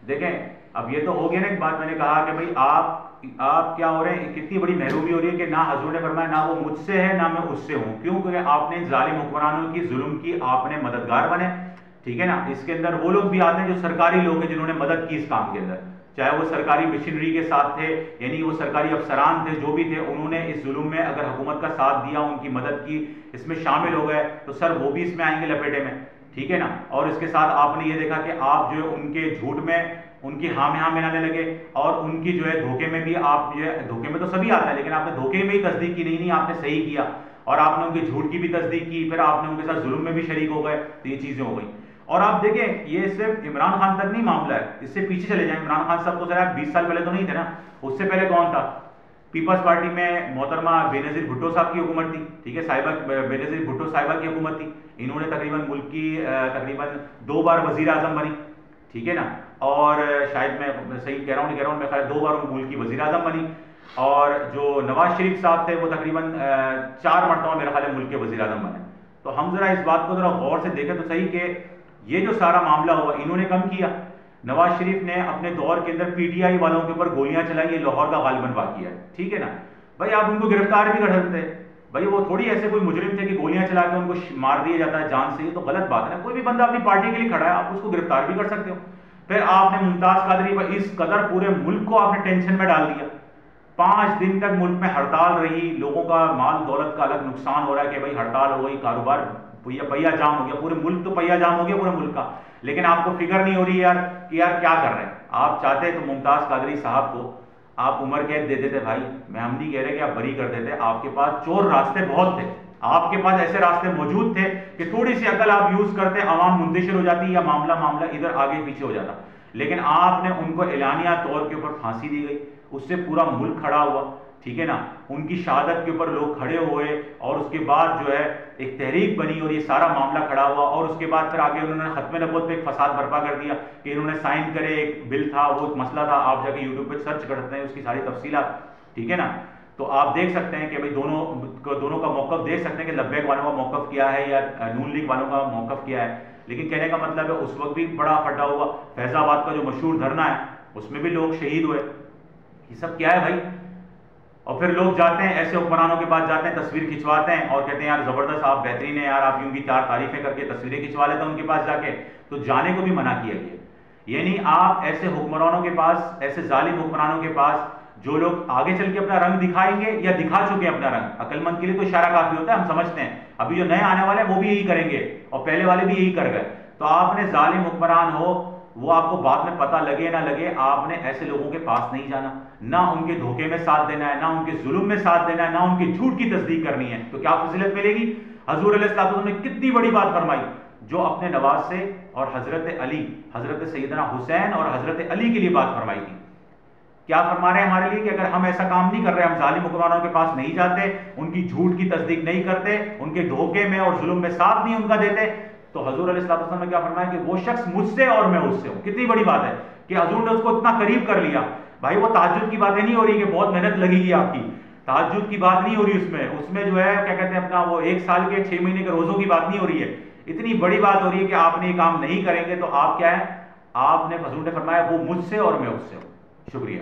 دیکھیں اب یہ تو ہو گیا نا ایک بات، میں نے کہا کہ بھائی آپ کیا ہو رہے ہیں، کتنی بڑی محرومی ہو رہی ہے کہ نہ حضور نے فرمایا نہ وہ مجھ سے ہے نہ میں اس سے ہوں، کیوں کہ آپ نے ظالم حکمرانوں کی ظلم کی آپ نے مددگار بنے، ٹھیک ہے نا. اس کے اندر وہ لوگ بھی آتے ہیں جو سرکاری لوگ ہیں جنہوں نے مدد کی اس کام کے اندر، چاہے وہ سرکاری مشنری کے ساتھ تھے، یعنی وہ سرکاری افسران تھے جو بھی تھے، انہوں نے اس ظلم میں اگر حکومت کا ساتھ دیا، ان کی مدد کی، اس میں شامل ہو گئے تو سر وہ بھی اس میں آئیں گے لپیٹے میں، ٹھیک ہے نا. اور اس کے ساتھ آپ نے یہ دیکھا کہ آپ جو ہے ان کے جھوٹ میں ان کی ہاں میں ہاں ملانے لگے، اور ان کی جو ہے دھوکے میں بھی آپ جو ہے، دھوکے میں تو سبھی آتا ہے لیکن آپ نے دھوکے میں ہی تصدیق کی، نہیں آپ نے صحیح کیا، اور آپ نے ان کے جھوٹ کی بھی تصدیق کی، پھر آپ نے ان کے ساتھ ظلم میں بھی شریک ہو گئے، تو یہ چیزیں ہو گئی. اور آپ دیکھیں یہ صرف عمران خان تک نہیں معاملہ ہے، اس سے پیچھے چلے جائیں، عمران خان صاحب تو ذرا 20 سال پہلے تو نہیں تھے نا، اس سے پہلے کون تھا؟ پیپلز پارٹی میں محترمہ بے نظیر بھٹو صاحب کی حکومت تھی، ٹھیک ہے، صاحبہ بے نظیر بھٹو صاحبہ کی حکومت تھی، انہوں نے تقریباً ملک کی تقریباً 2 بار وزیر اعظم بنی، ٹھیک ہے نا. اور شاید میں صحیح کہہ رہا ہوں نہیں کہہ رہا ہوں، میں خیال 2 بار ملک کی وزیر اعظم بنی. اور جو نواز شریف صاحب تھے وہ تقریباً 4 مرتبہ میرا خیال ہے ملک کے وزیر اعظم بنے. تو ہم ذرا اس بات کو ذرا غور سے دیکھیں تو صحیح کہ یہ جو سارا معاملہ ہوا انہوں نے کم کیا. نواز شریف نے اپنے دور کے اندر پی ٹی آئی والوں کے اوپر گولیاں چلائی، یہ لاہور کا غالباً واقعہ ہے، ٹھیک ہے نا. بھائی آپ ان کو گرفتار بھی کر سکتے، بھائی وہ تھوڑی ایسے کوئی مجرم تھے کہ گولیاں چلا کے ان کو مار دیا جاتا ہے جان سے، یہ تو غلط بات ہے نا. کوئی بھی بندہ اپنی پارٹی کے لیے کھڑا ہے، آپ اس کو گرفتار بھی کر سکتے ہو. پھر آپ نے ممتاز قادری پر اس قدر پورے ملک کو آپ نے ٹینشن میں ڈال دیا، 5 دن تک ملک میں ہڑتال رہی، لوگوں کا مال دولت کا الگ نقصان ہو رہا ہے کہ بھائی ہڑتال ہو گئی، کاروبار پہیا جام ہو گیا، پورے ملک تو پہیا جام ہو گیا پورے ملک کا، لیکن آپ کو فکر نہیں ہو رہی یار کہ یار کیا کر رہے ہیں. آپ چاہتے تو ممتاز قادری صاحب کو آپ عمر قید دے دیتے بھائی، میں ہم نہیں کہہ رہے کہ آپ بری کر دیتے، آپ کے پاس چور راستے بہت تھے، آپ کے پاس ایسے راستے موجود تھے کہ تھوڑی سی عقل آپ یوز کرتے، عوام منتشر ہو جاتی یا معاملہ ادھر آگے پیچھے ہو جاتا. لیکن آپ نے ان کو اعلانیہ طور کے اوپر پھانسی دی گئی، اس سے پورا ملک کھڑا ہوا، ٹھیک ہے نا. ان کی شہادت کے اوپر لوگ کھڑے ہوئے، اور اس کے بعد جو ہے ایک تحریک بنی اور یہ سارا معاملہ کھڑا ہوا. اور اس کے بعد پھر آگے انہوں نے ختم نبوت پہ ایک فساد برپا کر دیا کہ انہوں نے سائن کرے، ایک بل تھا، وہ ایک مسئلہ تھا، آپ جا کے یوٹیوب پہ سرچ کر سکتے ہیں اس کی ساری تفصیلات، ٹھیک ہے نا. تو آپ دیکھ سکتے ہیں کہ بھائی دونوں کا موقف دیکھ سکتے ہیں کہ لبیک والوں کا موقف کیا ہے یا نون لیگ والوں کا موقف کیا ہے. لیکن کہنے کا مطلب ہے اس وقت بھی بڑا پھٹا ہوا، فیض آباد کا جو مشہور دھرنا ہے اس میں بھی لوگ شہید ہوئے. یہ سب کیا ہے بھائی؟ اور پھر لوگ جاتے ہیں ایسے حکمرانوں کے پاس جاتے ہیں، تصویر کھنچواتے ہیں اور کہتے ہیں یار زبردست، آپ بہترین ہیں یار، آپ یوں کی 4 تعریفیں کر کے تصویریں کھنچوا لیتے ہیں ان کے پاس جا کے. تو جانے کو بھی منع کیا گیا. یعنی آپ ایسے حکمرانوں کے پاس، ایسے ظالم حکمرانوں کے پاس جو لوگ آگے چل کے اپنا رنگ دکھائیں گے یا دکھا چکے ہیں اپنا رنگ، عقل مند کے لیے تو اشارہ کافی ہوتا ہے، ہم سمجھتے ہیں. ابھی جو نئے آنے والے ہیں وہ بھی یہی کریں گے اور پہلے والے بھی یہی کر گئے. تو آپ نے ظالم حکمران ہو، وہ آپ کو بعد میں پتہ لگے نہ لگے، آپ نے ایسے لوگوں کے پاس نہیں جانا، نہ ان کے دھوکے میں ساتھ دینا ہے، نہ ان کے ظلم میں ساتھ دینا ہے، نہ ان کے جھوٹ کی تصدیق کرنی ہے. تو کیا فضیلت ملے گی؟ حضور علیہ الصلوۃ والسلام نے کتنی بڑی بات فرمائی، جو اپنے نواز سے اور حضرت علی، حضرت سیدنا حسین اور حضرت علی کے لیے بات فرمائی تھی. کیا فرما رہے ہیں ہمارے لیے کہ اگر ہم ایسا کام نہیں کر رہے، ہم ظالم حکمرانوں کے پاس نہیں جاتے، ان کی جھوٹ کی تصدیق نہیں کرتے، ان کے دھوکے میں اور ظلم میں ساتھ نہیں ان کا دیتے، تو حضور علیہ الصلوۃ والسلام نے کیا فرمایا کہ وہ شخص مجھ سے اور میں اس سے ہوں. کتنی بڑی بات ہے کہ حضور نے اس کو اتنا قریب کر لیا. بھائی وہ تہجد کی باتیں نہیں ہو رہی کہ بہت محنت لگے گی آپ کی، تہجد کی بات نہیں ہو رہی، اس میں جو ہے کیا کہتے ہیں اپنا وہ 1 سال کے 6 مہینے کے روزوں کی بات نہیں ہو رہی ہے. اتنی بڑی بات ہو رہی ہے کہ آپ نے یہ کام نہیں کریں گے تو آپ کیا ہے، آپ نے حضور نے فرمایا وہ مجھ سے اور میں اس سے ہوں. شکریہ.